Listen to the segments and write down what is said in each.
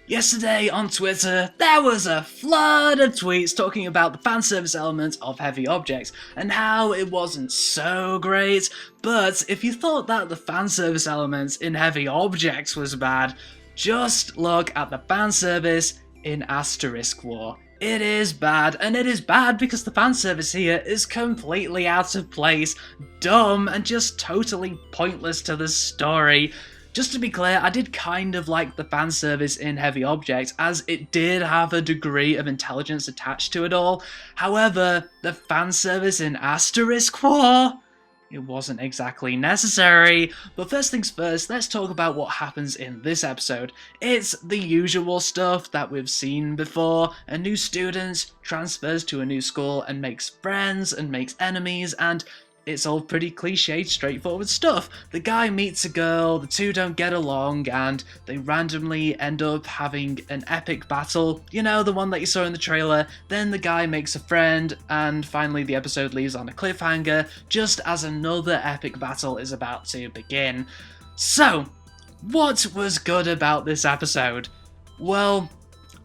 Yesterday on Twitter, there was a flood of tweets talking about the fanservice element of Heavy Objects and how it wasn't so great, but if you thought that the fanservice element in Heavy Objects was bad, just look at the fanservice in Asterisk War. It is bad, and it is bad because the fanservice here is completely out of place, dumb, and just totally pointless to the story. Just to be clear, I did kind of like the fanservice in Heavy Objects, as it did have a degree of intelligence attached to it all. However, the fanservice in Asterisk War, it wasn't exactly necessary. But first things first, let's talk about what happens in this episode. It's the usual stuff that we've seen before. A new student transfers to a new school and makes friends and makes enemies, and it's all pretty cliched, straightforward stuff. The guy meets a girl, the two don't get along, and they randomly end up having an epic battle. You know, the one that you saw in the trailer. Then the guy makes a friend, and finally the episode leaves on a cliffhanger, just as another epic battle is about to begin. So, what was good about this episode? Well,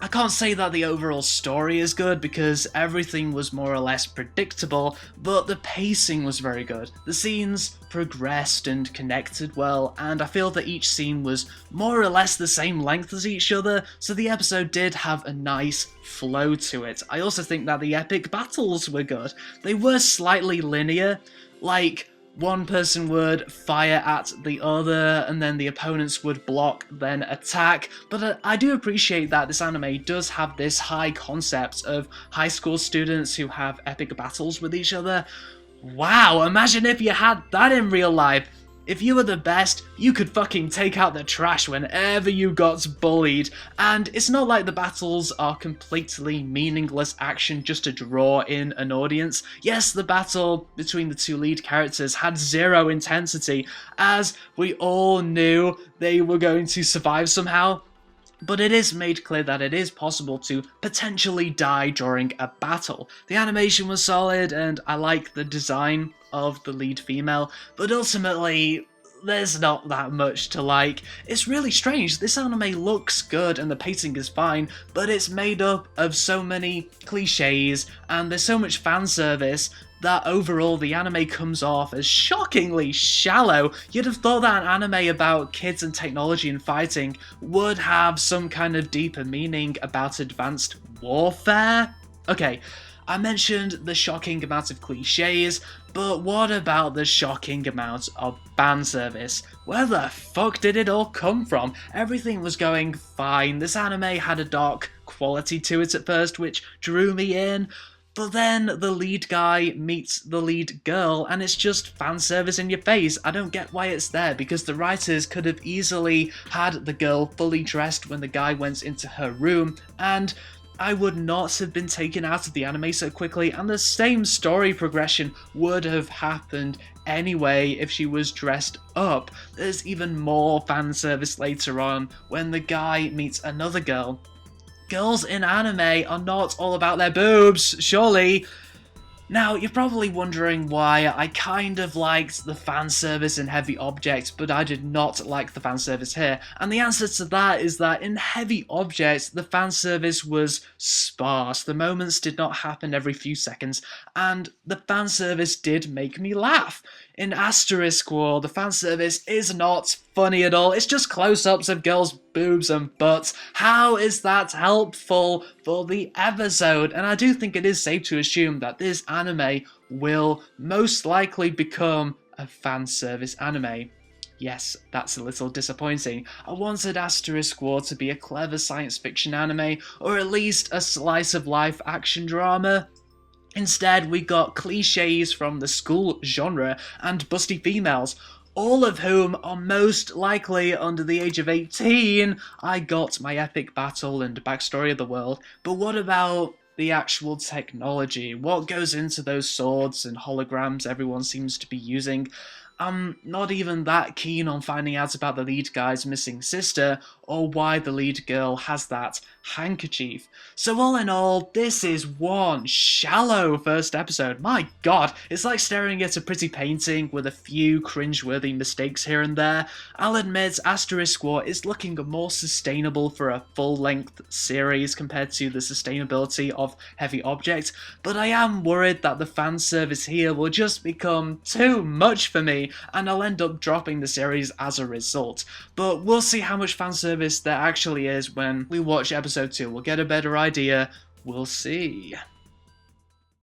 I can't say that the overall story is good because everything was more or less predictable, but the pacing was very good. The scenes progressed and connected well, and I feel that each scene was more or less the same length as each other, so the episode did have a nice flow to it. I also think that the epic battles were good. They were slightly linear, like one person would fire at the other, and then the opponents would block, then attack. But I do appreciate that this anime does have this high concept of high school students who have epic battles with each other. Wow, imagine if you had that in real life. If you were the best, you could fucking take out the trash whenever you got bullied. And it's not like the battles are completely meaningless action just to draw in an audience. Yes, the battle between the two lead characters had zero intensity, as we all knew they were going to survive somehow. But it is made clear that it is possible to potentially die during a battle. The animation was solid, and I like the design of the lead female, but ultimately, there's not that much to like. It's really strange. This anime looks good and the pacing is fine, but it's made up of so many cliches and there's so much fan service that overall the anime comes off as shockingly shallow. You'd have thought that an anime about kids and technology and fighting would have some kind of deeper meaning about advanced warfare. Okay, I mentioned the shocking amount of cliches, but what about the shocking amount of fan service? Where the fuck did it all come from? Everything was going fine. This anime had a dark quality to it at first, which drew me in. But then the lead guy meets the lead girl, and it's just fan service in your face. I don't get why it's there, because the writers could have easily had the girl fully dressed when the guy went into her room, and I would not have been taken out of the anime so quickly, and the same story progression would have happened anyway if she was dressed up. There's even more fan service later on when the guy meets another girl. Girls in anime are not all about their boobs, surely. Now, you're probably wondering why I kind of liked the fan service in Heavy Objects, but I did not like the fan service here. And the answer to that is that in Heavy Objects, the fan service was sparse. The moments did not happen every few seconds, and the fan service did make me laugh. In Asterisk War, the fan service is not funny at all. It's just close-ups of girls' boobs and butts. How is that helpful for the episode? And I do think it is safe to assume that this anime will most likely become a fan service anime. Yes, that's a little disappointing. I wanted Asterisk War to be a clever science fiction anime, or at least a slice-of-life action drama. Instead, we got cliches from the school genre and busty females, all of whom are most likely under the age of 18. I got my epic battle and backstory of the world, but what about the actual technology? What goes into those swords and holograms everyone seems to be using? I'm not even that keen on finding out about the lead guy's missing sister, or why the lead girl has that handkerchief. So all in all, this is one shallow first episode. My god, it's like staring at a pretty painting with a few cringeworthy mistakes here and there. I'll admit Asterisk War is looking more sustainable for a full-length series compared to the sustainability of Heavy Object, but I am worried that the fan service here will just become too much for me, and I'll end up dropping the series as a result. But we'll see how much fan service there actually is when we watch episode 2. We'll get a better idea. We'll see.